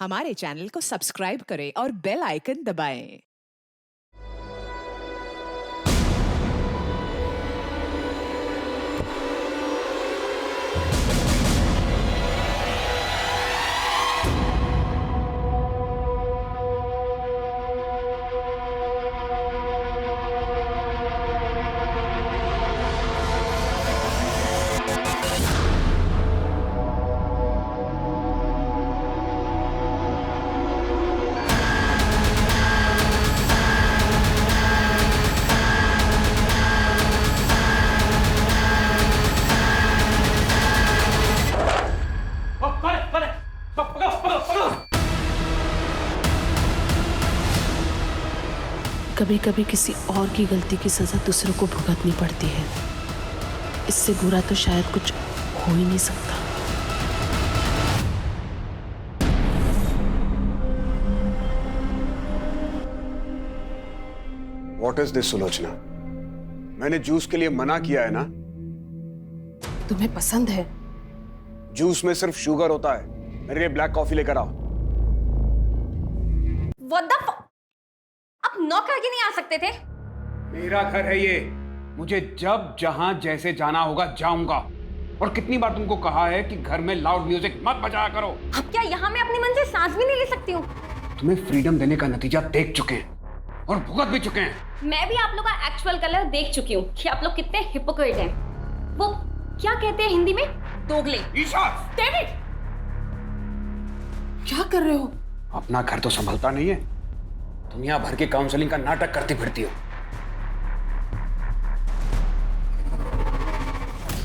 हमारे चैनल को सब्सक्राइब करें और बेल आइकन दबाएं। कभी कभी किसी और की गलती की सजा दूसरों को भुगतनी पड़ती है। इससे बुरा तो शायद कुछ हो ही नहीं सकता। What is this, Sulochana? मैंने जूस के लिए मना किया है ना? तुम्हें पसंद है? जूस में सिर्फ शुगर होता है। मेरे लिए ब्लैक कॉफी लेकर आओ। What the आप नौकर के नहीं आ सकते थे? मेरा घर है ये। मुझे जब जहां जैसे जाना होगा जाऊंगा। और कितनी बार तुमको कहा है कि घर में लाउड म्यूजिक मत बजाया करो। अब क्या यहाँ मैं अपने मन से सांस भी नहीं ले सकती हूँ? तुम्हें फ्रीडम देने का नतीजा देख चुके हैं और भुगत भी चुके हैं। मैं भी आप लोग का एक्चुअल कलर देख चुकी हूँ कि आप लोग कितने हिपोक्रेट हैं। वो क्या कहते हैं हिंदी में? दोगले। ईशा! डेविड! क्या कर रहे हो? अपना घर तो संभलता नहीं है, दुनिया भर के काउंसलिंग का नाटक करती फिरती हो।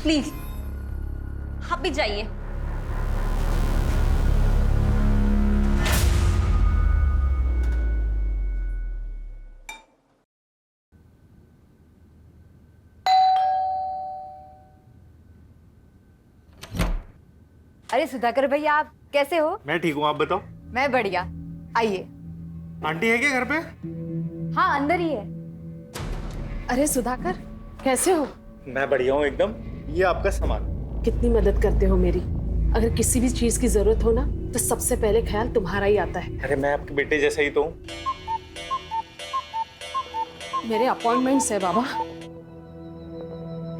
प्लीज आप भी जाइए। अरे सुधाकर भैया, आप कैसे हो? मैं ठीक हूँ, आप बताओ। मैं बढ़िया। आइए। आंटी है क्या घर पे? हाँ, अंदर ही है। अरे सुधाकर, कैसे हो? मैं बढ़िया हूँ एकदम। ये आपका सामान। कितनी मदद करते हो मेरी। अगर किसी भी चीज की जरूरत हो ना तो सबसे पहले ख्याल तुम्हारा ही आता है। अरे मैं आपके बेटे जैसा ही तो हूँ। मेरे अपॉइंटमेंट्स है बाबा।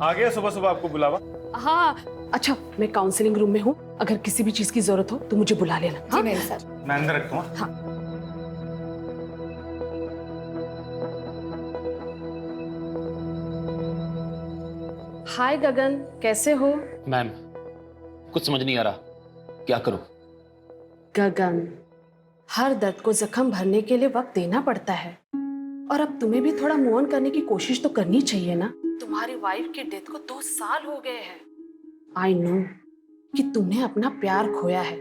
आ गया सुबह सुबह आपको बुलावा। हाँ अच्छा, मैं काउंसलिंग रूम में हूँ। अगर किसी भी चीज की जरूरत हो तो मुझे बुला लेना। जी मेरे साथ। मैं अंदर रखता हूँ। हाँ। हाय गगन, कैसे हो? मैम, कुछ समझ नहीं आ रहा, क्या करूं? गगन, हर दर्द को जख्म भरने के लिए वक्त देना पड़ता है। और अब तुम्हें भी थोड़ा मूव ऑन करने की कोशिश तो करनी चाहिए ना। तुम्हारी वाइफ की डेथ को 2 साल हो गए हैं। आई नो कि तुमने अपना प्यार खोया है,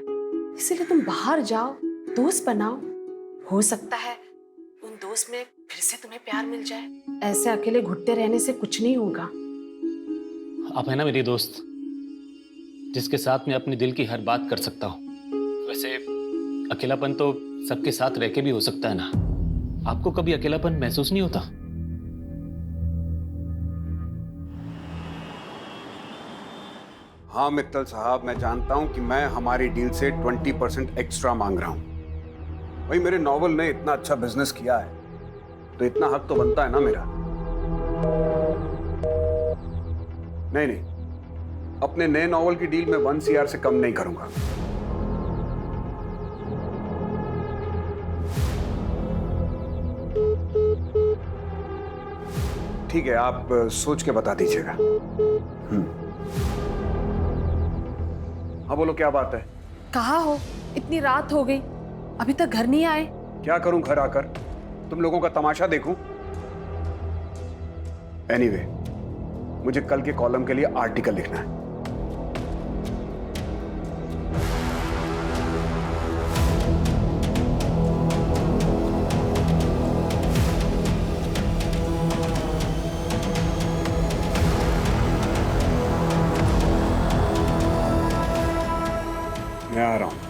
इसीलिए तुम बाहर जाओ, दोस्त बनाओ। हो सकता है उन दोस्त में फिर से तुम्हें प्यार मिल जाए। ऐसे अकेले घुटते रहने से कुछ नहीं होगा। आप है ना मेरी दोस्त, जिसके साथ मैं अपने दिल की हर बात कर सकता हूँ। वैसे अकेलापन तो सबके साथ रह के भी हो सकता है ना। आपको कभी अकेलापन महसूस नहीं होता? हाँ मित्तल साहब, मैं जानता हूं कि मैं हमारी डील से 20% एक्स्ट्रा मांग रहा हूं। भाई, मेरे नॉवल ने इतना अच्छा बिजनेस किया है तो इतना हक तो बनता है ना मेरा। नहीं नहीं, अपने नए नॉवल की डील में 1 CR से कम नहीं करूंगा। ठीक है, आप सोच के बता दीजिएगा। हाँ बोलो, क्या बात है? कहाँ हो? इतनी रात हो गई, अभी तक घर नहीं आए। क्या करूं घर आकर? तुम लोगों का तमाशा देखूं? एनीवे, मुझे कल के कॉलम के लिए आर्टिकल लिखना है। मैं आ रहा हूं।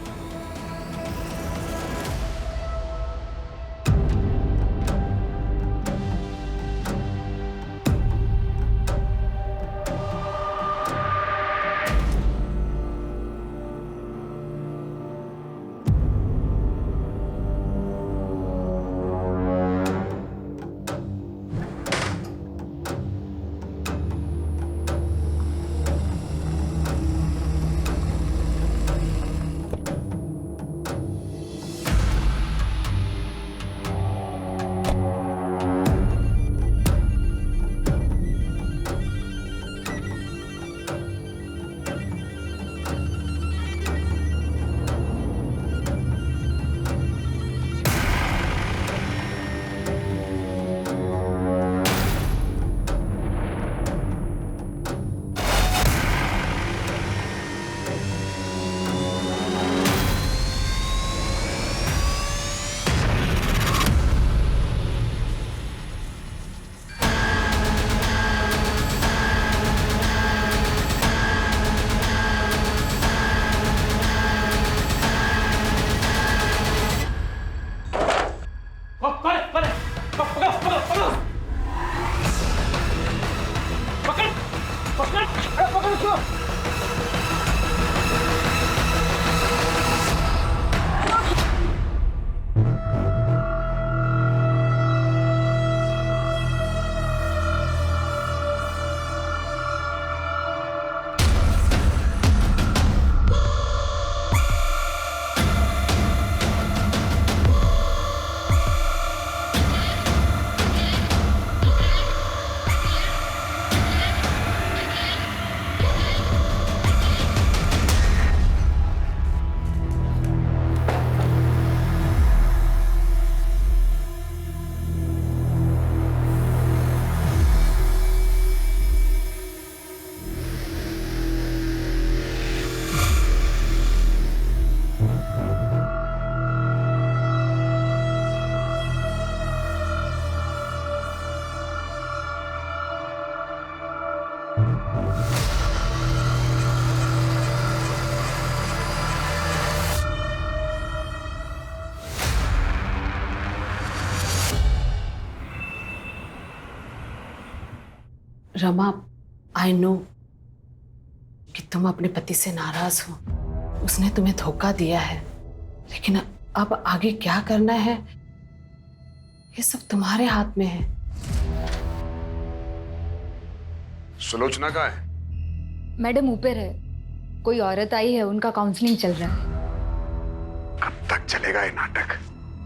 रमा, आई नो कि तुम अपने पति से नाराज हो, उसने तुम्हें धोखा दिया है, लेकिन अब आगे क्या करना है ये सब तुम्हारे हाथ में है। सुलोचना कहाँ है? मैडम ऊपर है, कोई औरत आई है, उनका काउंसलिंग चल रहा है। कब तक चलेगा ये नाटक?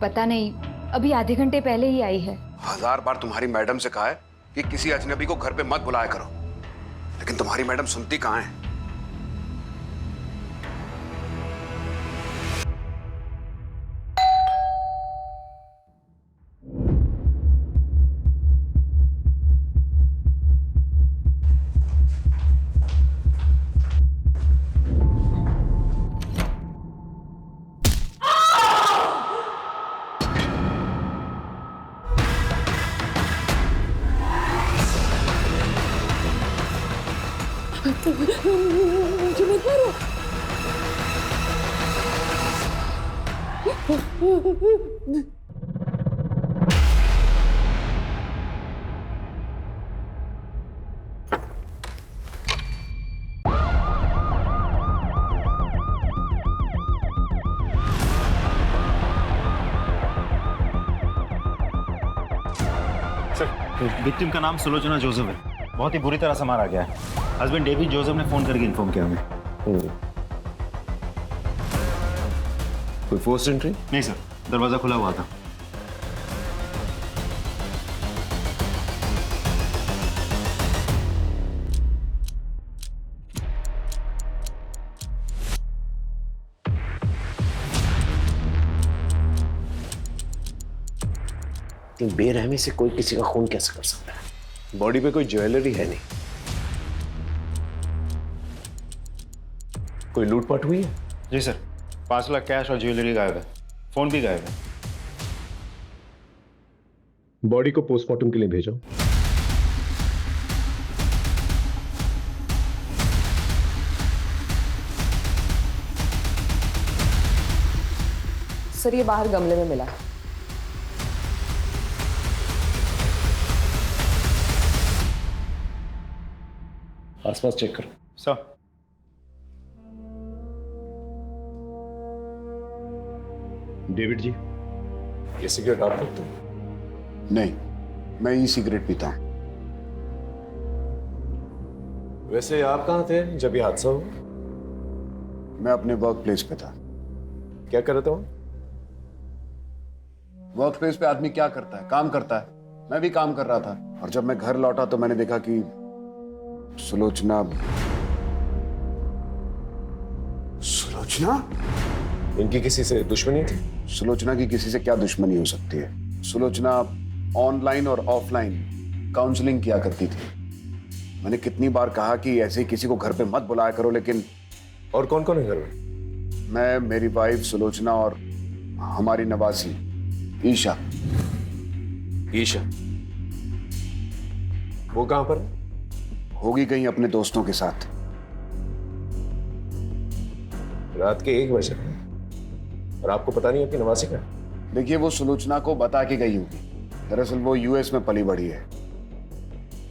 पता नहीं, अभी आधे घंटे पहले ही आई है। 1000 बार तुम्हारी मैडम से कहा है कि किसी अजनबी को घर पे मत बुलाया करो, लेकिन तुम्हारी मैडम सुनती कहाँ है? विक्टिम का नाम सुलोचना जोसेफ है। बहुत ही बुरी तरह से मारा गया है। हस्बैंड डेविड जोसेफ ने फोन करके इन्फॉर्म किया हमें। कोई फोर्स एंट्री? नहीं सर, दरवाजा खुला हुआ था। इतनी बेरहमी से कोई किसी का खून कैसे कर सकता है? बॉडी पे कोई ज्वेलरी है नहीं। कोई लूटपाट हुई है? जी सर, 5 लाख कैश और ज्वेलरी गायब है, फोन भी गायब है। बॉडी को पोस्टमार्टम के लिए भेजो। सर ये बाहर गमले में मिला। आसपास चेक करो। सर, डेविड जी, ये सिगरेट आप पीते हो? नहीं, मैं ई सिगरेट पीता हूं। वैसे आप कहाँ थे जब ये हादसा हुआ? मैं अपने वर्क प्लेस पे था। क्या कर रहे थे? वर्क प्लेस पे आदमी क्या करता है? काम करता है। मैं भी काम कर रहा था, और जब मैं घर लौटा तो मैंने देखा कि सुलोचना इनकी किसी से दुश्मनी थी? सुलोचना की किसी से क्या दुश्मनी हो सकती है? सुलोचना ऑनलाइन और ऑफलाइन काउंसलिंग किया करती थी। मैंने कितनी बार कहा कि ऐसे किसी को घर पे मत बुलाया करो, लेकिन और कौन कौन है घर में? मैं, मेरी वाइफ सुलोचना और हमारी नवासी ईशा। ईशा वो कहां पर? होगी कहीं अपने दोस्तों के साथ। रात के 1 बजे और आपको पता नहीं है कि नवासी का? देखिए, वो सुलोचना को बता के गई होगी। दरअसल वो यूएस में पली बढ़ी है।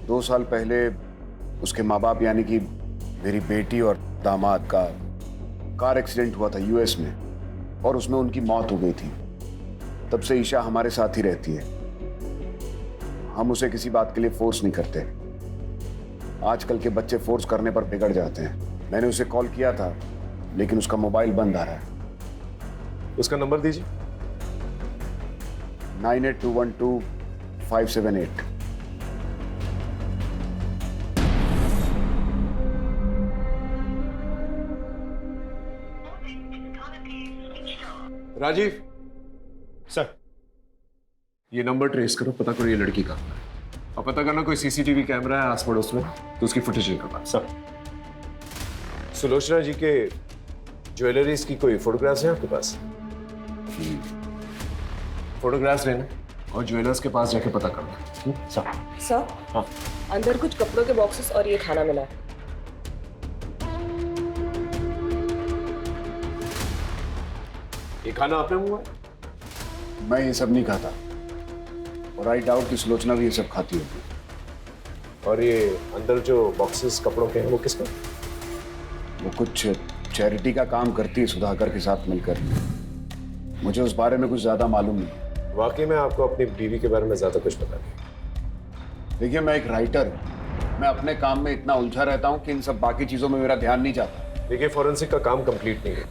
2 साल पहले उसके माँ बाप यानी कि मेरी बेटी और दामाद का कार एक्सीडेंट हुआ था यूएस में, और उसमें उनकी मौत हो गई थी। तब से ईशा हमारे साथ ही रहती है। हम उसे किसी बात के लिए फोर्स नहीं करते। आजकल के बच्चे फोर्स करने पर बिगड़ जाते हैं। मैंने उसे कॉल किया था, लेकिन उसका मोबाइल बंद आ रहा है। उसका नंबर दीजिए। 98212578। राजीव सर, ये नंबर ट्रेस करो, पता करो ये लड़की का, और पता करना कोई सीसीटीवी कैमरा है आस पड़ोस में तो उसकी फुटेज निकालना। सर, सुलोचना जी के ज्वेलरीज की कोई फोटोग्राफ्स हैं आपके पास? फोटोग्राफ्स लेना और ज्वेलर्स के पास जाके पता करना। सर। सर हाँ। अंदर कुछ कपड़ों के बॉक्सेस और ये खाना मिला है। ये खाना आपने मंगवाया? मैं ये सब नहीं खाता, और आई डाउट कि सुलोचना भी ये सब खाती होगी। और ये अंदर जो बॉक्सेस कपड़ों के हैं वो किसका? वो कुछ चैरिटी का काम करती है सुधाकर के साथ मिलकर। मुझे उस बारे में कुछ ज्यादा मालूम नहीं। वाकई में आपको अपनी बीवी के बारे में ज्यादा कुछ पता नहीं? देखिए, मैं एक राइटर हूँ। मैं अपने काम में इतना उलझा रहता हूँ कि इन सब बाकी चीजों में मेरा ध्यान नहीं जाता। देखिए, फॉरेंसिक का काम कंप्लीट नहीं है।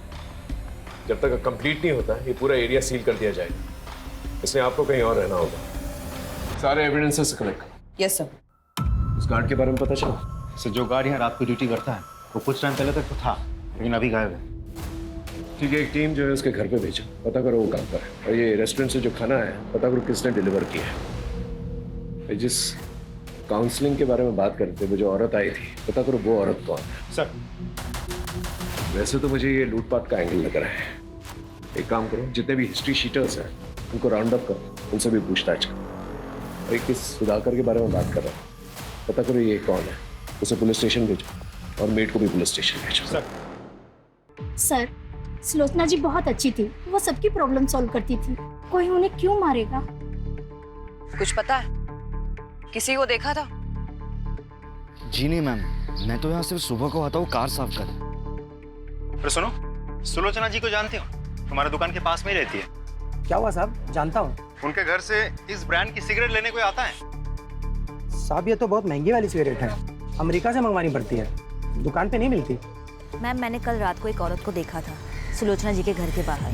जब तक कंप्लीट नहीं होता ये पूरा एरिया सील कर दिया जाएगा। इसलिए आपको कहीं और रहना होगा। सारे एविडेंसेस कलेक्ट करो। Yes sir. उस गार्ड के बारे में पता चला? सर, जो गार्ड यहाँ रात को ड्यूटी करता है वो कुछ टाइम पहले तक तो था, लेकिन अभी गायब है। ठीक है, एक टीम जो है उसके घर पे भेजो, पता करो वो कहाँ पर है। और ये रेस्टोरेंट से जो खाना है पता करो किसने डिलीवर किया है। जिस काउंसलिंग के बारे में बात करते वो जो औरत आई थी, पता करो वो औरत कौन है। सर, वैसे तो मुझे ये लूटपाट का एंगल लग रहा है। एक काम करो, जितने भी हिस्ट्री शीटर्स हैं उनको राउंड अप करो, उनसे भी पूछताछ करो। और किस सुधाकर के बारे में बात कर रहा हूँ, पता करो ये कौन है। उसे पुलिस स्टेशन भेजो और मेड को भी पुलिस स्टेशन भेजो। सर, सुलोचना जी बहुत अच्छी थी। वो सबकी प्रॉब्लम सॉल्व करती थी। कोई उन्हें क्यों मारेगा? कुछ पता है? किसी को देखा था? जी नहीं मैम, मैं तो यहाँ सिर्फ सुबह को आता हूँ कार साफ कर। अरे सुनो, सुलोचना जी को जानते हो? तुम्हारे दुकान के पास में ही रहती है। क्या हुआ साहब? जानता हूँ। उनके घर से इस ब्रांड की सिगरेट लेने कोई आता है? साहब, ये तो बहुत महंगी वाली सिगरेट है, अमेरिका से मंगवानी पड़ती है, दुकान पे नहीं मिलती। मैम, मैंने कल रात को एक औरत को देखा था सुलोचना जी के घर के बाहर।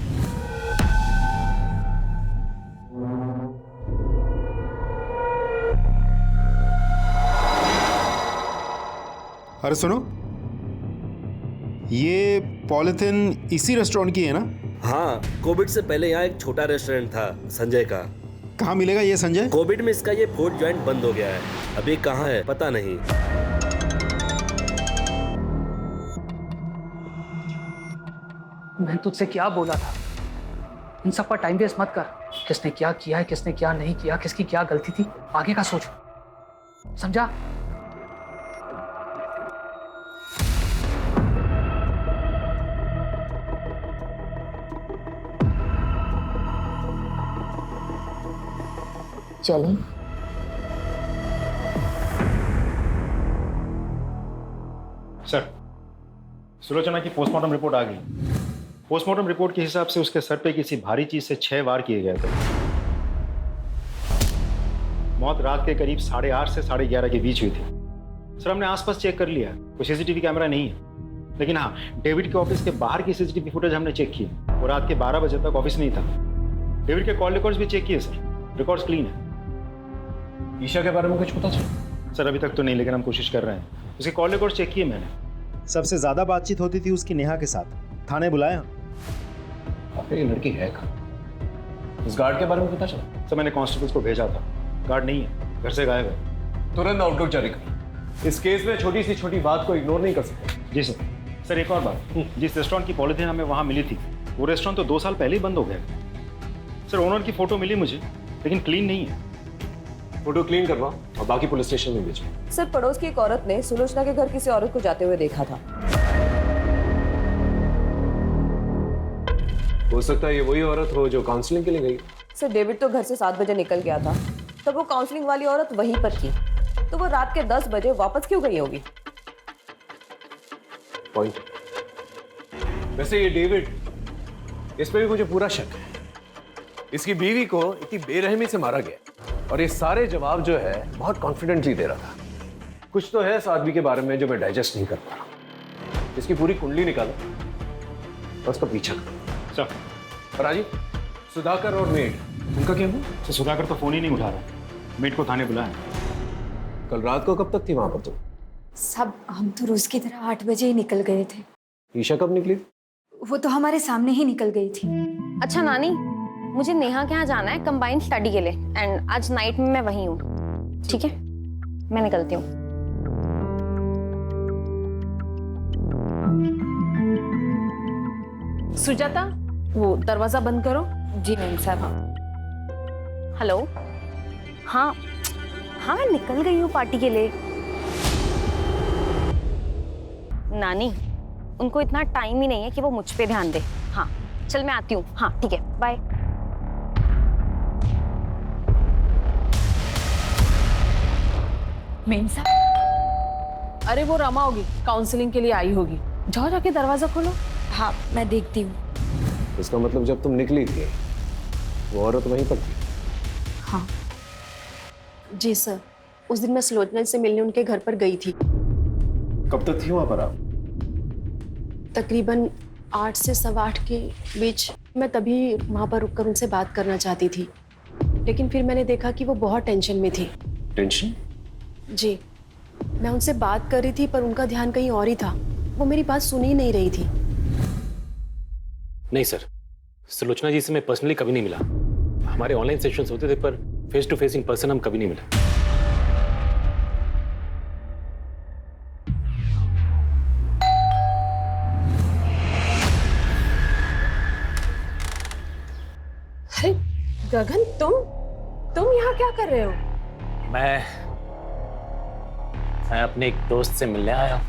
अरे सुनो, ये पॉलिथिन इसी रेस्टोरेंट की है ना? हाँ, कोविड से पहले यहाँ एक छोटा रेस्टोरेंट था संजय का। कहाँ मिलेगा ये संजय? कोविड में इसका ये फूड जॉइंट बंद हो गया है। अभी कहाँ है पता नहीं। मैं तुझसे क्या बोला था? इन सब पर टाइम वेस्ट मत कर। किसने क्या किया है, किसने क्या नहीं किया, किसकी क्या गलती थी, आगे का सोच। समझा? चलें। सर, सुलोचना की पोस्टमार्टम रिपोर्ट आ गई। पोस्टमार्टम रिपोर्ट के हिसाब से उसके सर पे किसी भारी चीज से 6 वार किए गए थे। मौत रात के करीब 8:30 से 11:30 के बीच हुई थी। सर, हमने आसपास चेक कर लिया, कोई सीसीटीवी कैमरा नहीं है। लेकिन हाँ, डेविड के ऑफिस के बाहर की सीसीटीवी फुटेज हमने चेक की। वो रात के 12 बजे तक ऑफिस नहीं था। डेविड के कॉल रिकॉर्ड्स भी चेक किए सर, रिकॉर्ड्स क्लीन है। ईशा के बारे में कुछ पता चला? सर, अभी तक तो नहीं, लेकिन हम कोशिश कर रहे हैं। उसके कॉल रिकॉर्ड्स चेक किए मैंने। सबसे ज्यादा बातचीत होती थी उसकी नेहा के साथ। थाने बुलाया। आखिर ये लड़की है कहाँ? उस गार्ड के बारे में पता चला? सर, मैंने कांस्टेबल्स को भेजा था, गार्ड नहीं है, घर से गायब है। तुरंत आउटलुक जारी करो। इस केस में छोटी सी छोटी बात को इग्नोर नहीं कर सकते। जी सर। सर, एक और बात, जिस रेस्टोरेंट की पॉलिथीन हमें वहाँ मिली थी, वो रेस्टोरेंट तो 2 साल पहले ही बंद हो गया। सर, ओनर की फोटो मिली मुझे, लेकिन क्लीन नहीं है। फोटो क्लीन करवाओ और बाकी पुलिस स्टेशन में भेजो। सर, पड़ोस की एक औरत ने सुलोचना के घर किसी औरत को जाते हुए देखा था। हो सकता है ये वही औरत हो जो काउंसलिंग के लिए गई। सर, डेविड तो घर से 7 बजे निकल गया था, तब वो काउंसलिंग वाली औरत वहीं पर थी। तो वो रात के 10 बजे वापस क्यों गई होगी? पॉइंट। वैसे ये डेविड, इस पे भी मुझे पूरा शक है। इसकी बीवी को इतनी बेरहमी से मारा गया और ये सारे जवाब जो है बहुत कॉन्फिडेंटली दे रहा था। कुछ तो है इस आदमी के बारे में जो मैं डाइजेस्ट नहीं कर पा रहा। इसकी पूरी कुंडली निकालो और उसका पीछा करो। सर, राजीव, सुधाकर और मेड, उनका क्या हुआ? सर, सुधाकर तो फोन ही नहीं उठा रहा। मेड को थाने बुलाया। कल रात को कब तक थी वहां पर तुम? सब हम तो रोज की तरह 8 बजे ही निकल गए थे। ईशा कब निकली? वो तो हमारे सामने ही निकल गई थी। अच्छा नानी, मुझे नेहा के यहाँ जाना है कंबाइंड स्टडी के लिए, एंड आज नाइट में मैं वहीं हूँ। ठीक है, मैं निकलती हूँ। सुजाता, वो दरवाजा बंद करो। जी मैम साहब। हेलो, हाँ हाँ, मैं निकल गई हूँ पार्टी के लिए। नानी, उनको इतना टाइम ही नहीं है कि वो मुझ पे ध्यान दे। हाँ चल, मैं आती हूँ। हाँ ठीक है, बाय। मेम साहब। अरे वो रमा होगी, काउंसलिंग के लिए आई होगी। जाओ जाके दरवाजा खोलो। हाँ मैं देखती हूँ। इसका मतलब जब तुम निकली थी वो औरत वहीं पर थी? हाँ जी सर, उस दिन मैं सुलोचना से मिलने उनके घर पर गई थी। कब तक थी वहां पर आप? तकरीबन 8 से 8:15 के बीच। मैं तभी वहां पर रुककर उनसे बात करना चाहती थी, लेकिन फिर मैंने देखा कि वो बहुत टेंशन में थी। टेंशन? जी, मैं उनसे बात कर रही थी पर उनका ध्यान कहीं और ही था। वो मेरी बात सुन ही नहीं रही थी। नहीं सर, सुलोचना जी से मैं पर्सनली कभी नहीं मिला। हमारे ऑनलाइन सेशंस होते थे पर face to face in person हम कभी नहीं मिले। अरे गगन, तुम यहाँ क्या कर रहे हो? मैं अपने एक दोस्त से मिलने आया हूं।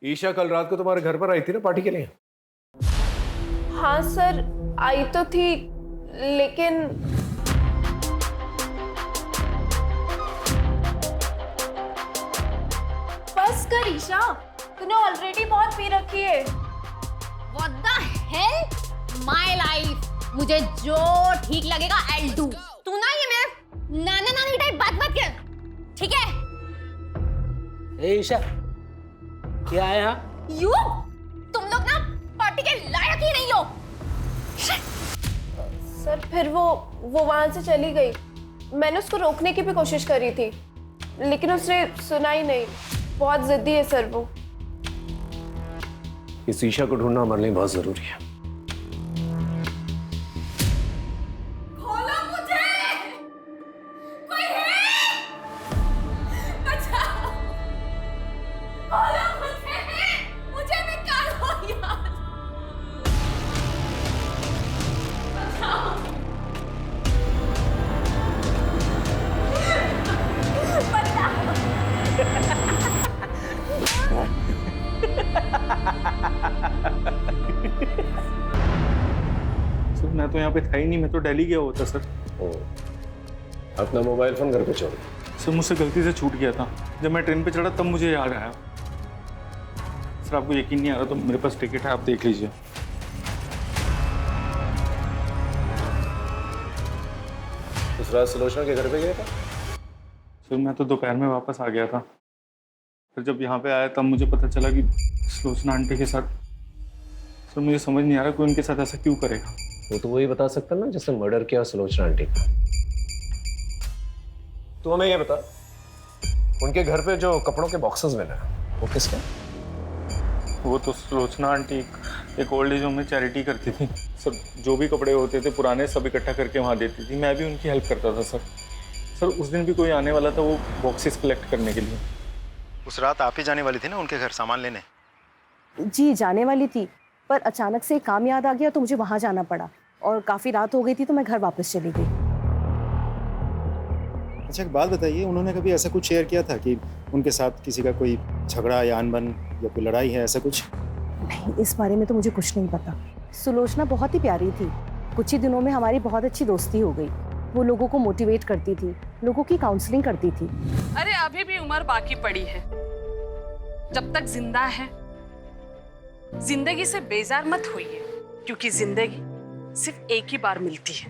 ईशा कल रात को तुम्हारे घर पर आई थी ना पार्टी के लिए? हाँ सर, आई तो थी, लेकिन बस कर ईशा, तूने ऑलरेडी बहुत पी रखी है। What the hell? My life. मुझे जो ठीक लगेगा I'll do. तू ना ये मेरे नाना नानी टाइप बात मत कर, ठीक है? ए ईशा, क्या है यहाँ? You? तुम लोग ना पार्टी के लायक ही नहीं हो। सर फिर वो वहां से चली गई। मैंने उसको रोकने की भी कोशिश करी थी, लेकिन उसने सुना ही नहीं। बहुत जिद्दी है सर वो। इस ईशा को ढूंढना हमारे लिए बहुत जरूरी है। खोलो मुझे! कोई है? बचाओ! खोलो मुझे निकालो यार! बचाओ! सर मैं तो यहाँ पे था ही नहीं, मैं तो दिल्ली गया होता सर। अपना मोबाइल फोन घर पे छोड़। सर मुझसे गलती से छूट गया था। जब मैं ट्रेन पे चढ़ा तब मुझे याद आया। सर आपको यकीन नहीं आ रहा तो मेरे पास टिकट है, आप देख लीजिए। उस रात सुलोचना के घर पे गया था? सर मैं तो दोपहर में वापस आ गया था। फिर जब यहाँ पे आया तब मुझे पता चला कि सुलोचना आंटी के साथ। सर मुझे समझ नहीं आ रहा कोई उनके साथ ऐसा क्यों करेगा। वो तो वही बता सकता ना जिसने मर्डर किया सुलोचना आंटी का। तो हमें ये बता, उनके घर पे जो कपड़ों के बॉक्सेस मिले वो किसके? वो तो सुलोचना आंटी एक ओल्ड एज होम में चैरिटी करती थी सर। जो भी कपड़े होते थे पुराने सब इकट्ठा करके वहाँ देती थी। मैं भी उनकी हेल्प करता था सर। सर उस दिन भी कोई आने वाला था वो बॉक्सेस कलेक्ट करने के लिए। उस रात आप ही जाने वाली थी ना उनके घर सामान लेने? जी जाने वाली थी, पर अचानक से काम याद आ गया तो मुझे वहाँ जाना पड़ा और काफ़ी रात हो गई थी तो मैं घर वापस चली गई। अच्छा एक बात बताइए, उन्होंने कभी ऐसा कुछ शेयर किया था कि उनके साथ किसी का कोई झगड़ा या अनबन या कोई लड़ाई है, ऐसा कुछ? नहीं, इस बारे में तो मुझे कुछ नहीं पता। सुलोचना बहुत ही प्यारी थी। कुछ ही दिनों में हमारी बहुत अच्छी दोस्ती हो गई। वो लोगों को मोटिवेट करती थी, लोगों की काउंसलिंग करती थी। अरे अभी भी उम्र बाकी पड़ी है। जब तक जिंदा है जिंदगी से बेजार मत होइए, क्योंकि जिंदगी सिर्फ एक ही बार मिलती है।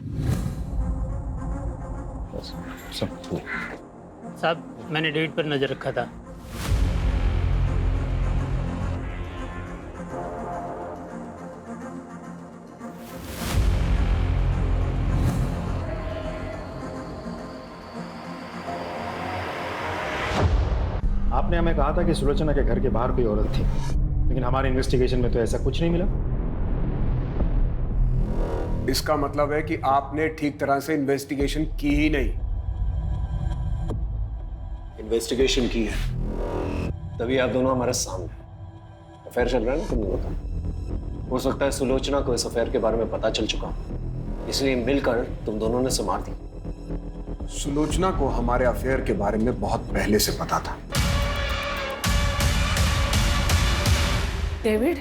साहब मैंने डेट पर नजर रखा था। आपने हमें कहा था कि सुलोचना के घर के बाहर कोई औरत थी, लेकिन हमारे इन्वेस्टिगेशन में तो ऐसा कुछ नहीं मिला। इसका मतलब है कि आपने ठीक तरह से इन्वेस्टिगेशन की ही नहीं। इन्वेस्टिगेशन की है, तभी आप दोनों हमारे सामने। अफेयर चल रहा है ना तुम लोगों का। हो सकता है सुलोचना को इस अफेयर के बारे में पता चल चुका, इसलिए मिलकर तुम दोनों ने उसे मार दी। सुलोचना को हमारे अफेयर के बारे में बहुत पहले से पता था। डेविड,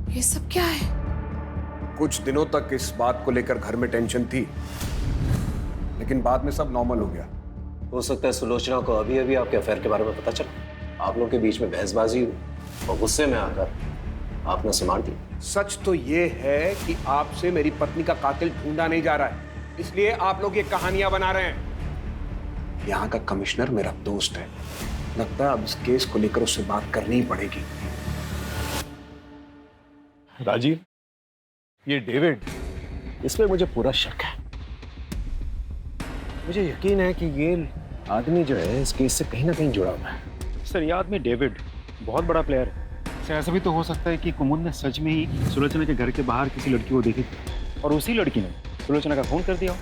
ये सब क्या है? कुछ दिनों तक इस बात को लेकर घर में टेंशन थी, लेकिन बाद में सब नॉर्मल हो गया। हो सकता है सुलोचना को अभी अभी आपके अफेयर के बारे में पता चला, आप लोगों के बीच में बहसबाजी हुई और गुस्से में आकर आपने उसे मार दी। सच तो ये है कि आपसे मेरी पत्नी का कातिल ढूंढा नहीं जा रहा है, इसलिए आप लोग ये कहानियां बना रहे हैं। यहाँ का कमिश्नर मेरा दोस्त है, लगता है अब इस केस को लेकर उससे बात करनी ही पड़ेगी। राजीव, ये डेविड, इसमें मुझे पूरा शक है। मुझे यकीन है कि ये आदमी जो है इस केस से कहीं ना कहीं जुड़ा हुआ है। सर, ये आदमी डेविड बहुत बड़ा प्लेयर है। सर, ऐसा भी तो हो सकता है कि कुमुद ने सच में ही सुलोचना के घर के बाहर किसी लड़की को देखी थी और उसी लड़की ने सुलोचना का खून कर दिया हो।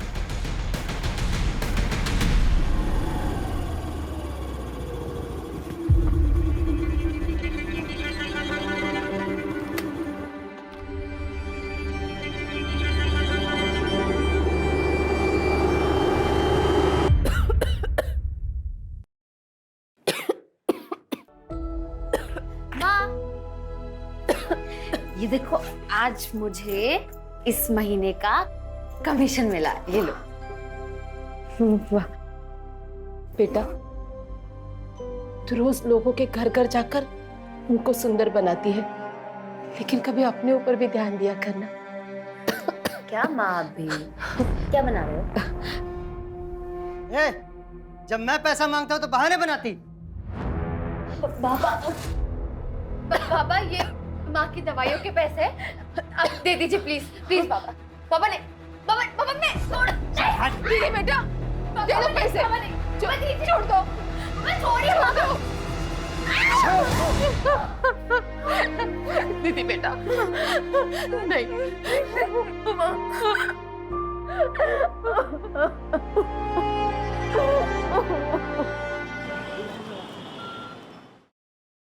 ये देखो, आज मुझे इस महीने का कमीशन मिला, ये लो। वाह बेटा, तू रोज लोगों के घर घर जाकर उनको सुंदर बनाती है, लेकिन कभी अपने ऊपर भी ध्यान दिया करना। क्या माँ अभी क्या बना रहे हो? जब मैं पैसा मांगता हूँ तो बहाने बनाती। बाबा, ये माँ की दवाइयों के पैसे अब दे दीजिए, प्लीज प्लीज बाबा। बाबा ने बाबा ने छोड़ दीदी, बेटा दे दो पैसे। छोड़ दो, मैं छोड़िए दो दीदी, बेटा नहीं।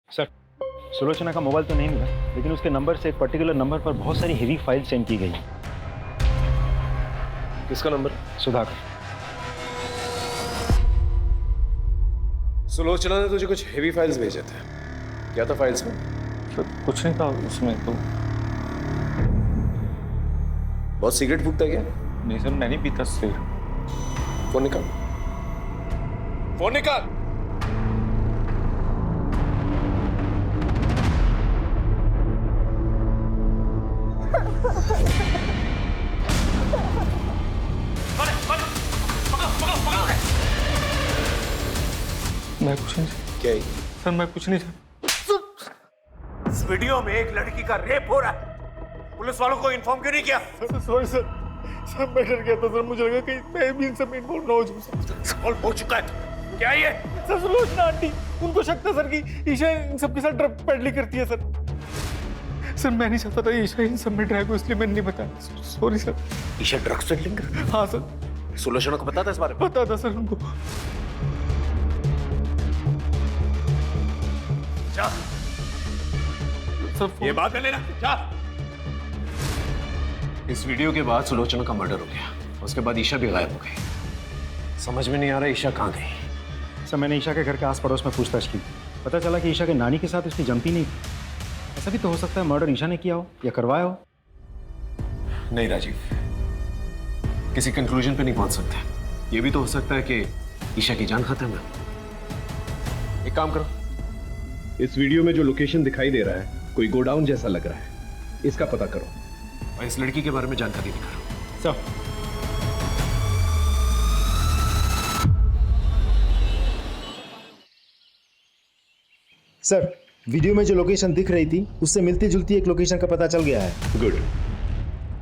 सर, सुलोचना का मोबाइल तो नहीं मिला, लेकिन उसके नंबर से एक पर्टिकुलर नंबर पर बहुत सारी हेवी फाइल सेंड की गई। किसका नंबर? सुधाकर। सुलोचना ने तुझे कुछ हेवी फाइल्स भेजे थे, क्या था फाइल्स में? सर, कुछ नहीं था उसमें तो। बहुत सिगरेट फूकता है क्या? नहीं सर, मैं नहीं पीता सर। फोन निकाल, फोन निकाल। मैं कुछ नहीं क्या सर, मैं कुछ नहीं। इस वीडियो में एक लड़की का रेप हो रहा है, पुलिस वालों को इन्फॉर्म क्यों नहीं किया? सॉरी सर, मैं डर गया था सर, मुझे लगा कहीं मैं भी इन सब में इन्वॉल्व ना हो जाऊं। सॉल्व हो चुका है, क्या ये? सर, सुलोचना आंटी, उनको शक था सर कि ईशा इन सबके साथ ड्रग पेडलिंग करती है सर। सर, मैं नहीं चाहता था ईशा इन सब में ड्रैग हो, इसलिए मैंने नहीं बताया। Sorry sir. Isha drugs peddling? हाँ सर। सुलोचना को पता था इस बारे में? पता था सर उनको। जा सर, ये बात कर लेना, जा। इस वीडियो के बाद सुलोचना का मर्डर हो गया, उसके बाद ईशा भी गायब हो गई। समझ में नहीं आ रहा ईशा कहाँ गई। सर, मैंने ईशा के घर के आस पड़ोस में पूछताछ की, पता चला कि ईशा के नानी के साथ उसकी जमती नहीं थी। ऐसा भी तो हो सकता है मर्डर ईशा ने किया हो या करवाया हो। नहीं राजीव, किसी कंक्लूजन पे नहीं पहुंच सकते। ये भी तो हो सकता है कि ईशा की जान खत्म है। एक काम करो, इस वीडियो में जो लोकेशन दिखाई दे रहा है कोई गोडाउन जैसा लग रहा है, इसका पता करो और इस लड़की के बारे में जानकारी निकालो। सर, सर, वीडियो में जो लोकेशन दिख रही थी उससे मिलती जुलती एक लोकेशन का पता चल गया है। गुड।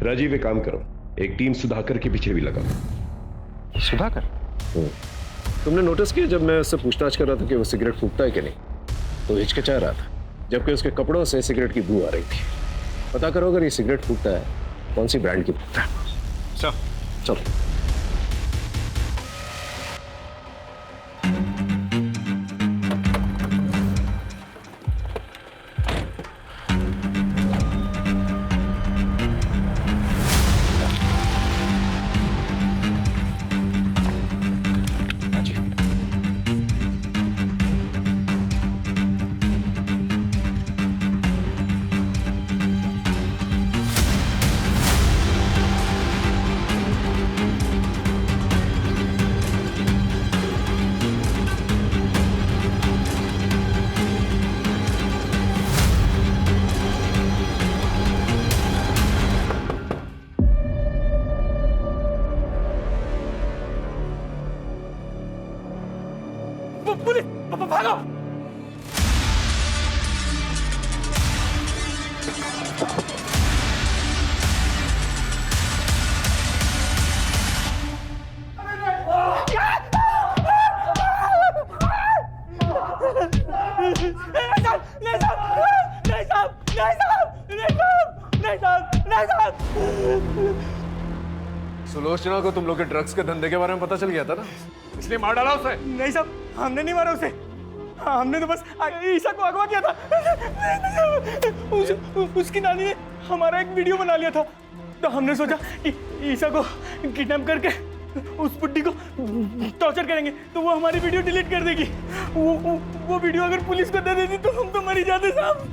राजीव, एक काम करो, एक टीम सुधाकर के पीछे भी लगाओ। सुधाकर? तुमने नोटिस किया जब मैं उससे पूछताछ कर रहा था कि वो सिगरेट फूकता है कि नहीं, तो हिचकिचा रहा था, जबकि उसके कपड़ों से सिगरेट की बू आ रही थी। पता करो अगर ये सिगरेट फूकता है कौन सी ब्रांड की फूकता है। सर, चलो। सुलोचना को तुम लोग के ड्रग्स के धंधे के बारे में पता चल गया था ना, इसलिए मार डाला उसे। नहीं साहब, हमने नहीं मारा उसे, हमने तो बस ईशा को अगवा किया था। उसकी नानी ने हमारा एक वीडियो बना लिया था, तो हमने सोचा कि ईशा को किडनैप करके उस बुड्ढी को टॉर्चर करेंगे तो वो हमारी वीडियो डिलीट कर देगी। वो वीडियो अगर पुलिस को दे देती तो हम तो मर ही जाते साहब।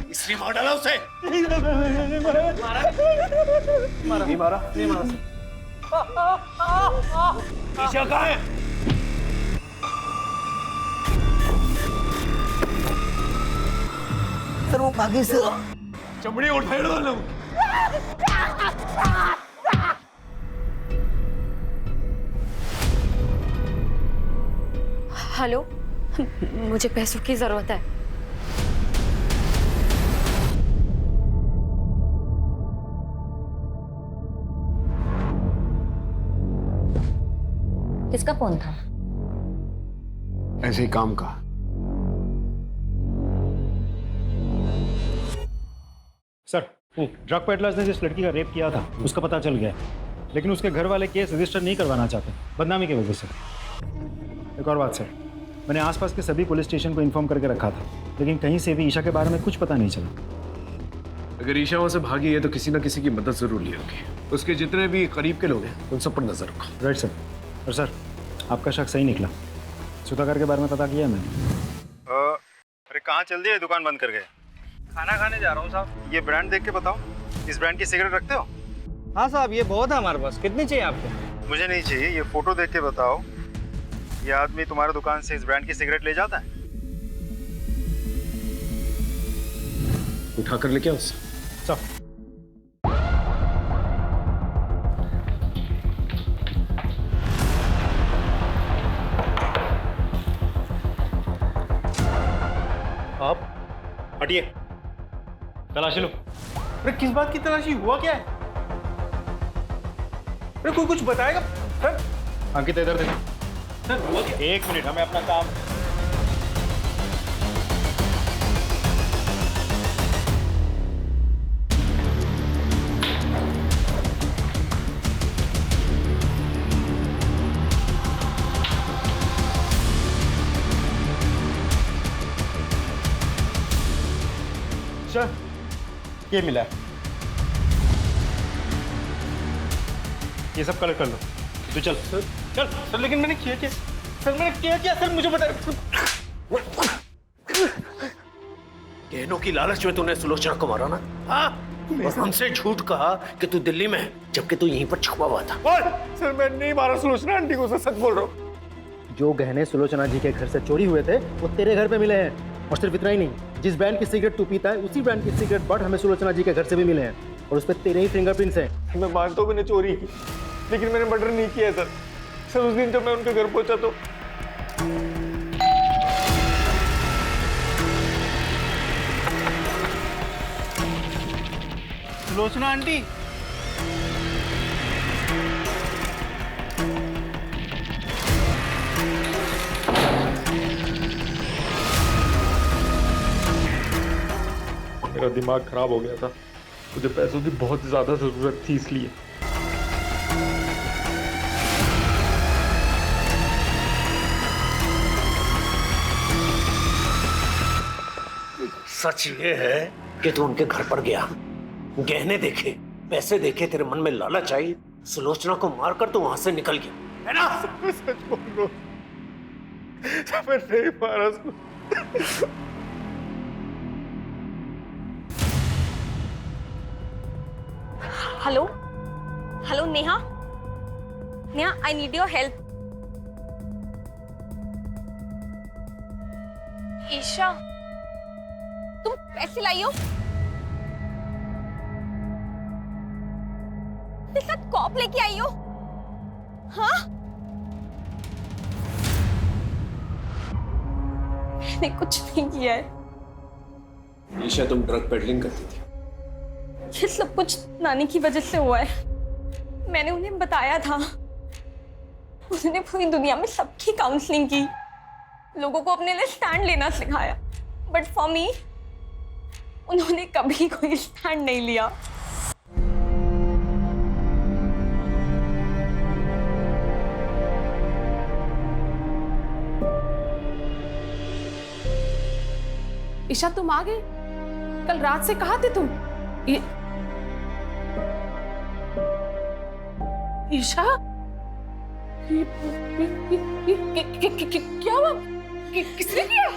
इसलिए मार डाला उसे। मारा। ईशा कहाँ है? सर वो भागी से चमड़ी उठाए वाला हूँ। हेलो, मुझे पैसों की जरूरत है। किसका फोन था? ऐसे ही काम का। सर, ड्रग पेडलर्स ने जिस लड़की का रेप किया था उसका पता चल गया, लेकिन उसके घर वाले केस रजिस्टर नहीं करवाना चाहते बदनामी की वजह से। एक और बात सर, मैंने आसपास के सभी पुलिस स्टेशन को इन्फॉर्म करके रखा था, लेकिन कहीं से भी ईशा के बारे में कुछ पता नहीं चला। अगर ईशा वहां से भागी है तो किसी ना किसी की मदद जरूर ली होगी। उसके जितने भी करीब के लोग हैं उन सब पर नजर रखो। Right sir. और सर, आपका शक सही निकला। सुधाकर के बारे में पता किया मैंने। अरे कहाँ चल दिए, दुकान बंद कर गए? खाना खाने जा रहा हूँ साहब। ये ब्रांड देख के बताओ, इस ब्रांड की सिगरेट रखते हो? हाँ साहब, ये बहुत है हमारे पास। कितनी चाहिए आपको? मुझे नहीं चाहिए, ये फोटो देख के बताओ, ये आदमी तुम्हारे दुकान से इस ब्रांड की सिगरेट ले जाता है? उठा कर लेके आओ उससे। सब आप हटिए, तलाशी लो। अरे किस बात की तलाशी? हुआ क्या है? अरे कोई कुछ बताएगा सर? अंकित इधर देखो। सर हुआ क्या? एक मिनट, हमें अपना काम। सर, ये मिला है, ये सब कलेक्ट कर लो। तू चल चल सर। लेकिन मैंने किया क्या सर? मैंने किया क्या सर? मुझे बताए। गहनों की लालच में तूने सुलोचना को मारा ना? हाँ, और हमसे झूठ कहा कि तू दिल्ली में है, जबकि तू यहीं पर छुपा हुआ था। सर मैं नहीं मारा सुलोचना आंटी को, सच बोल रहा हूँ। जो गहने सुलोचना जी के घर से चोरी हुए थे वो तेरे घर पे मिले हैं। और सिर्फ इतना ही नहीं, जिस ब्रांड की सिगरेट तू पीता है उसी ब्रांड की सिगरेट बट हमें सुलोचना जी के घर से भी मिले हैं, और उस पर तेरे ही फिंगरप्रिंट्स हैं। मैं मानता हूँ मैंने चोरी की, लेकिन मैंने मर्डर नहीं किया है सर। सर उस दिन जब मैं उनके घर पहुंचा तो सुलोचना आंटी, मेरा दिमाग खराब हो गया था, मुझे पैसों की बहुत ज्यादा जरूरत थी, इसलिए। सच ये है कि तू उनके घर पर गया, गहने देखे, पैसे देखे, तेरे मन में लालच आई, सुलोचना को मारकर तू वहां से निकल गया, है ना? सच बोल रहा हूं, मैं नहीं मारा। Hello hello Neha, Neha I need your help. Isha, तुम पैसे लाई हो? तेरे साथ कॉप लेके आई हो? हाँ? उन्होंने कुछ नहीं किया है। ईशा, तुम ड्रग पेडलिंग करती थी? ये सब कुछ नानी की वजह से हुआ है। मैंने उन्हें बताया था। उन्होंने पूरी दुनिया में सबकी काउंसलिंग की, लोगों को अपने लिए स्टैंड लेना सिखाया, बट फॉर मी उन्होंने कभी कोई स्टैंड नहीं लिया। ईशा, तुम आ गए? कल रात से कहाँ थे तुम? ईशा, क्या हुआ? किसने किया?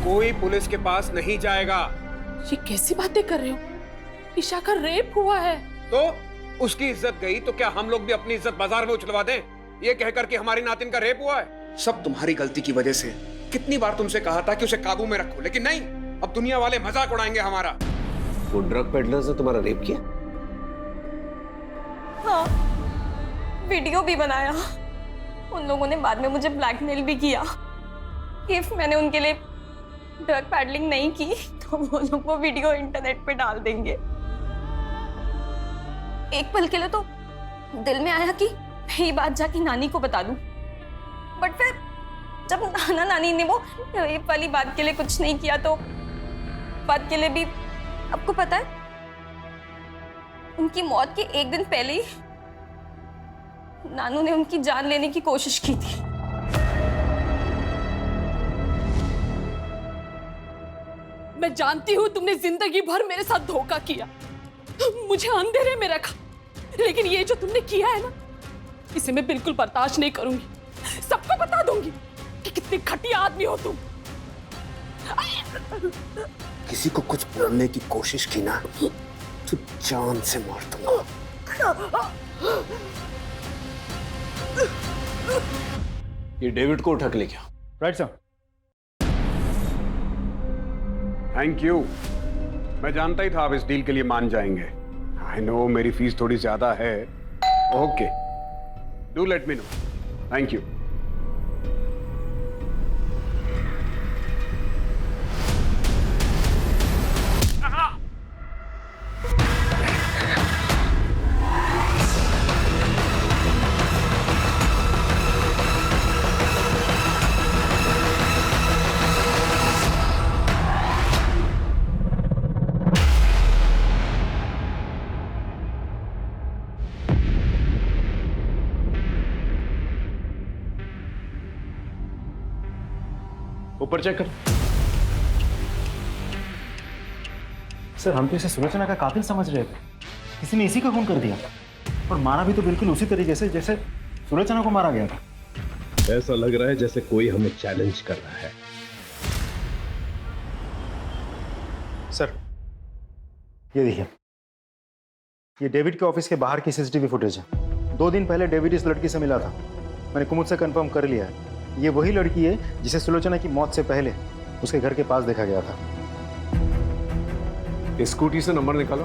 कोई पुलिस के पास नहीं जाएगा। ये कैसी बातें कर रहे हो? ईशा का रेप हुआ है। तो उसकी इज्जत गई तो क्या हम लोग भी अपनी इज्जत बाजार में उछलवा दें? ये कहकर के हमारी नातिन का रेप हुआ है? सब तुम्हारी गलती की वजह से। कितनी बार तुमसे कहा था कि उसे काबू में रखो, लेकिन नहीं। अब दुनिया वाले मजाक उड़ाएंगे हमारा। वो ड्रग पेडलर्स ने तुम्हारा रेप किया? हाँ, वीडियो भी बनाया। उन लोगों ने बाद में मुझे ब्लैकमेल भी किया। इफ मैंने उनके लिए ड्रग पैडलिंग नहीं की तो वो लोग वो वीडियो इंटरनेट पे डाल देंगे। एक पल के लिए तो दिल में आया कि मैं ये बात जाके नानी को बता दूं, बट फिर जब नाना नानी ने वो रेप वाली बात के लिए कुछ नहीं किया तो बात के लिए भी, आपको पता है उनकी मौत के एक दिन पहले ही नानू ने उनकी जान लेने की कोशिश की थी। मैं जानती हूँ तुमने जिंदगी भर मेरे साथ धोखा किया, मुझे अंधेरे में रखा, लेकिन ये जो तुमने किया है ना, इसे मैं बिल्कुल बर्दाश्त नहीं करूंगी। सबको बता दूंगी कि कितने घटिया आदमी हो तुम। किसी को कुछ बोलने की कोशिश की ना तो जान से मार दूंगा। ये डेविड को उठा के ले गया। Right sir. Thank you. मैं जानता ही था आप इस डील के लिए मान जाएंगे। आई नो मेरी फीस थोड़ी ज्यादा है। Okay, do let me know. Thank you. ऊपर चेक कर। सर, हम तो इसे सुलोचना का कातिल समझ रहे थे। किसी ने इसी का खून कर दिया और मारा भी तो बिल्कुल उसी तरीके से जैसे सुलोचना को मारा गया था। ऐसा लग रहा है जैसे कोई हमें चैलेंज कर रहा है। सर, ये देखिए, ये डेविड के ऑफिस के बाहर की सीसीटीवी फुटेज है। 2 दिन पहले डेविड इस लड़की से मिला था। मैंने कुमुद से कंफर्म कर लिया है, ये वही लड़की है जिसे सुलोचना की मौत से पहले उसके घर के पास देखा गया था। स्कूटी से नंबर निकालो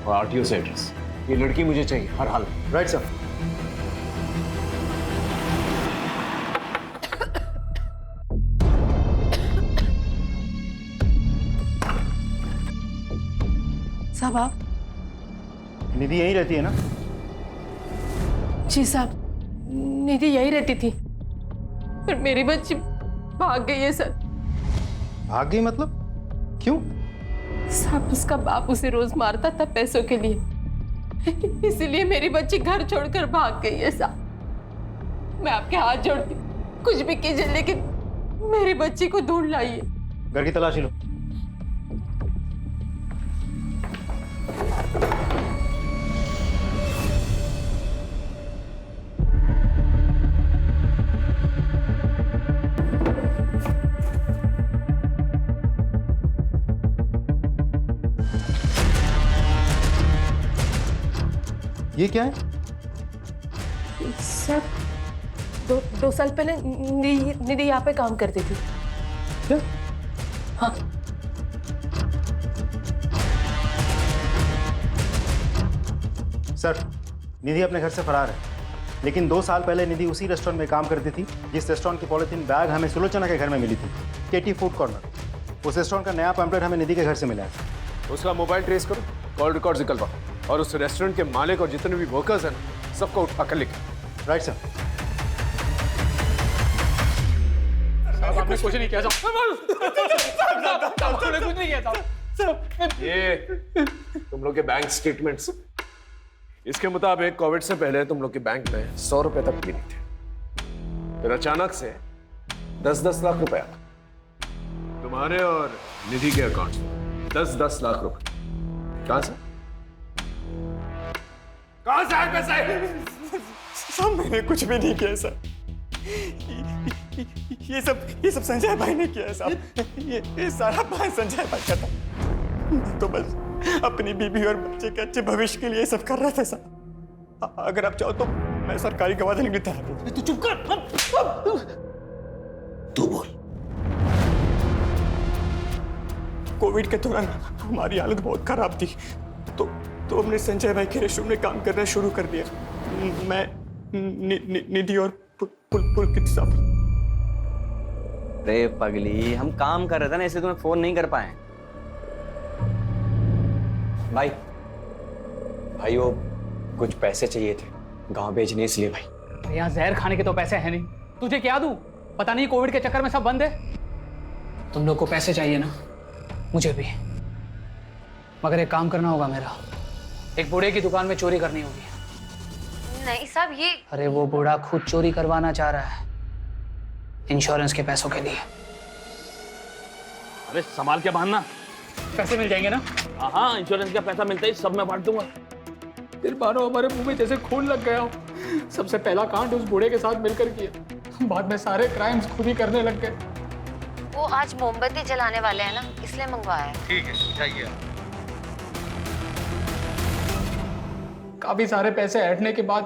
और आरटीओ से एड्रेस। ये लड़की मुझे चाहिए हर हाल में। Right sir. साहब, आप? निधि यहीं रहती है ना? जी साहब, निधि यही रहती थी, पर मेरी बच्ची भाग गई है सर। भाग गई मतलब? क्यों? साहब, उसका बाप उसे रोज मारता था पैसों के लिए, इसीलिए मेरी बच्ची घर छोड़कर भाग गई है साहब। मैं आपके हाथ जोड़ती हूँ, कुछ भी कीजिए, लेकिन मेरी बच्ची को ढूंढ लाइए। घर की तलाशी लो। ये क्या है? सर, 2 साल पहले निधि यहाँ पे काम करती थी। क्या? हाँ। सर, निधि अपने घर से फरार है। लेकिन 2 साल पहले निधि उसी रेस्टोरेंट में काम करती थी जिस रेस्टोरेंट की पॉलिथीन बैग हमें सुलोचना के घर में मिली थी, केटी फूड कॉर्नर। उस रेस्टोरेंट का नया पैम्पलेट हमें निधि के घर से मिला है। उसका मोबाइल ट्रेस करो, कॉल रिकॉर्ड निकलवाओ और उस रेस्टोरेंट के मालिक और जितने भी वर्कर्स हैं ना, सबको उठा कर लिखो। Right sir. आपने कुछ नहीं किया आपने कुछ नहीं किया। ये तुम लोग के बैंक स्टेटमेंट्स, इसके मुताबिक कोविड से पहले तुम लोग के बैंक में 100 रुपए तक भी नहीं थे। फिर अचानक से 10-10 लाख रुपए तुम्हारे और निधि के अकाउंट में 10-10 लाख रुपए कहां से आए पैसे? सब मैंने कुछ भी नहीं किया सर। ये सब संजय भाई ने किया है साहब। ये सारा प्लान संजय भाई का था। मैं तो बस अपनी बीबी और बच्चे के अच्छे भविष्य के लिए सब कर रहा था साहब। अगर आप चाहो तो मैं सरकारी गवाह देने के लिए तैयार हूं। तू चुप कर। तू बोल। कोविड के दौरान हमारी हालत बहुत खराब थी, तो हमने संजय भाई के रेस्टोरेंट में काम करना शुरू कर दिया। मैं निधि और पुलकित साहब। अरे पगली, हम काम कर रहे थे ना, इसलिए तुम्हें फोन नहीं कर पाए। भाई वो कुछ पैसे चाहिए थे गांव भेजने, इसलिए भाई। यहाँ जहर खाने के तो पैसे हैं नहीं, तुझे क्या दूं? पता नहीं कोविड के चक्कर में सब बंद है। तुम लोग को पैसे चाहिए ना, मुझे भी, मगर एक काम करना होगा मेरा। एक बूढ़े की दुकान में चोरी करनी होगी। नहीं साहब, ये अरे वो बूढ़ा खुद चोरी करवाना चाह रहा है इंश्योरेंस के पैसों के लिए। अरे संभाल के बांधना, पैसे मिल जाएंगे ना? हाँ, इंश्योरेंस का पैसा मिलता ही सब मैं बांट दूंगा। फिर मानो हमारे मुंह में जैसे खून लग गया हो। सबसे पहला कांड उस बूढ़े के साथ मिलकर किया, बाद में सारे क्राइम्स खुद ही करने लग गए। वो आज मोमबत्ती जलाने वाले हैं ना, इसलिए मंगवाया है। ठीक है, चाहिए। काफी सारे पैसे ऐंठने के बाद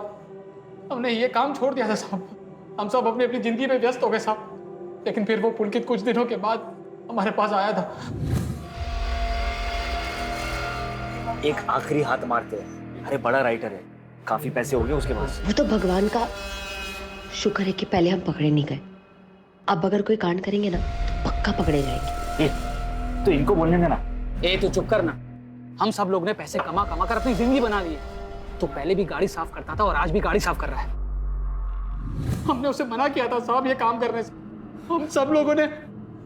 हमने ये काम छोड़ दिया था साहब। हम सब अपनी अपनी जिंदगी में व्यस्त हो गए साहब। लेकिन फिर वो पुलकित कुछ दिनों के बाद हमारे पास आया था। एक आखिरी हाथ मारते हैं। अरे बड़ा राइटर है, काफी पैसे हो गए उसके पास। वो तो भगवान का शुक्र है कि पहले हम पकड़े नहीं गए। अब अगर कोई कांड करेंगे ना तो पक्का पकड़े जाएंगे। तो इनको बोलने देना। ए तू चुप करना। हम सब लोग ने पैसे कमा कमा कर अपनी जिंदगी बना ली है। तो पहले भी गाड़ी साफ करता था और आज भी गाड़ी साफ कर रहा है। हमने उसे मना किया था साहब ये काम करने से। हम सब लोगों ने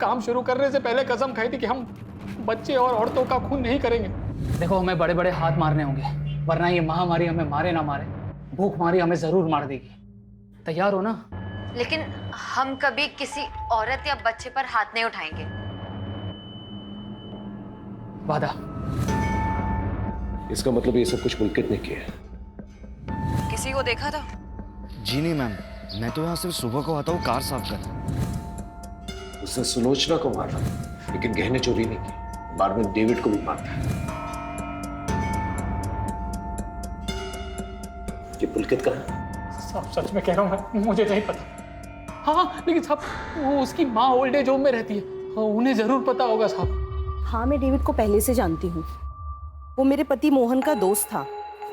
काम शुरू करने से पहले कसम खाई थी कि हम बच्चे और औरतों का खून नहीं करेंगे। देखो, हमें बड़े बड़े हाथ मारने होंगे, वरना ये महामारी हमें मारे ना मारे, भूखमारी हमें जरूर मार देगी। तैयार हो ना? लेकिन हम कभी किसी औरत या बच्चे पर हाथ नहीं उठाएंगे। वादा। इसका मतलब ये सब कुछ पुलकित ने किया है। किसी को देखा था? जी नहीं मैम, मैं तो यहाँ सिर्फ सुबह को आता हूँ कार साफ करने। उसने सुलोचना को मारा, लेकिन गहने चोरी नहीं की। बाद में डेविड को भी मारता है। ये पुलकित कहाँ है? साहब सच में कह रहा हूँ, मुझे नहीं पता। हाँ लेकिन साहब वो उसकी माँ ओल्ड एज होम में रहती है, उन्हें जरूर पता होगा साहब। हाँ, मैं डेविड को पहले से जानती हूँ। वो मेरे पति मोहन का दोस्त था,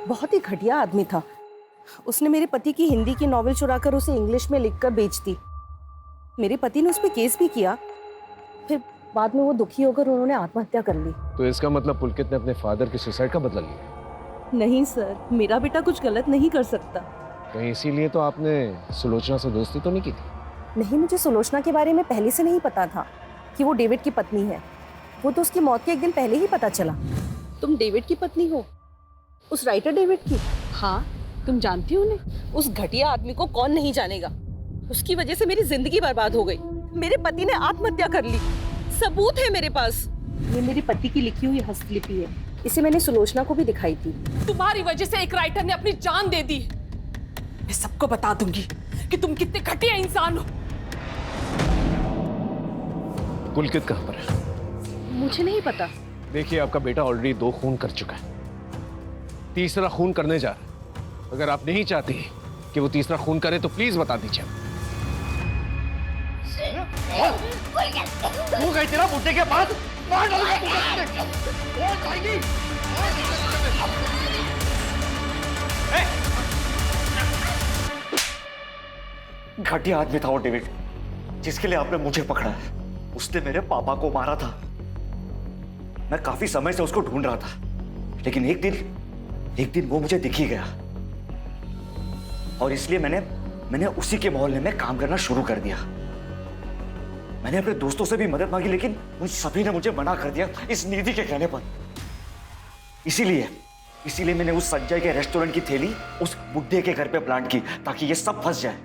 बहुत ही घटिया आदमी था। उसने मेरे पति की हिंदी की नॉवेल चुराकर उसे इंग्लिश में लिखकर बेच दी। मेरे पति ने उस पर केस भी किया, फिर बाद में वो दुखी होकर उन्होंने आत्महत्या कर ली। तो इसका मतलब पुलकित ने अपने फादर की सुसाइड का बदला लिया? नहीं सर, मेरा बेटा कुछ गलत नहीं कर सकता। कहीं इसीलिए तो आपने सुलोचना से दोस्ती तो नहीं की थी? नहीं, मुझे सुलोचना के बारे में पहले से नहीं पता था कि वो डेविड की पत्नी है। वो तो उसकी मौत के एक दिन पहले ही पता चला। तुम डेविड की पत्नी हो? उस राइटर डेविड की? हाँ, तुम जानती हो उन्हें? उस घटिया आदमी को कौन नहीं जानेगा। उसकी वजह से मेरी जिंदगी बर्बाद हो गई। मेरे पति ने आत्महत्या कर ली, सबूत है मेरे पास। ये मेरे पति की लिखी हुई हस्तलिपि है, इसे मैंने सुलोचना को भी दिखाई थी। तुम्हारी वजह से एक राइटर ने अपनी जान दे दी। मैं सबको बता दूंगी कि तुम कितने घटिया इंसान हो। पुलकित कहाँ पर है? मुझे नहीं पता। देखिए, आपका बेटा ऑलरेडी 2 खून कर चुका है, तीसरा खून करने जा रहा है। अगर आप नहीं चाहती कि वो तीसरा खून करे तो प्लीज बता दीजिए। तू गई तेरा बुड्ढे के पास, मार डालूंगा तुझे। वो जाएगी। घटिया आदमी था वो डेविड, जिसके लिए आपने मुझे पकड़ा है। उसने मेरे पापा को मारा था। मैं काफी समय से उसको ढूंढ रहा था, लेकिन एक दिन वो मुझे दिख ही गया, और इसलिए मैंने उसी के मोहल्ले में काम करना शुरू कर दिया। मैंने अपने दोस्तों से भी मदद मांगी, लेकिन उन सभी ने मुझे मना कर दिया इस निधि के कहने पर। इसीलिए मैंने उस संजय के रेस्टोरेंट की थैली उस बुड्ढे के घर पे प्लांट की, ताकि ये सब फंस जाए।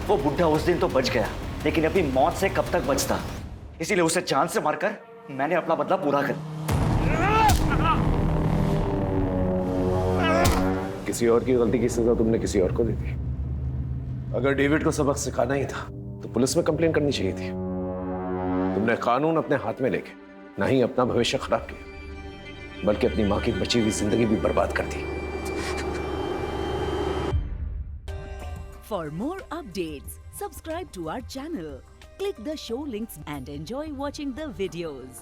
वो बुढ़ा उस दिन तो बच गया, लेकिन अपनी मौत से कब तक बचता, इसीलिए उसे जान से मारकर मैंने अपना बदला पूरा कर। किसी और की गलती की सजा तुमने किसी और को दे दी। अगर डेविड को सबक सिखाना ही था तो पुलिस में कंप्लेन करनी चाहिए थी। तुमने कानून अपने हाथ में लेके ना ही अपना भविष्य खराब किया, बल्कि अपनी मां की बची हुई जिंदगी भी बर्बाद कर दी। For more updates, subscribe to our channel, click the show links and enjoy watching the videos.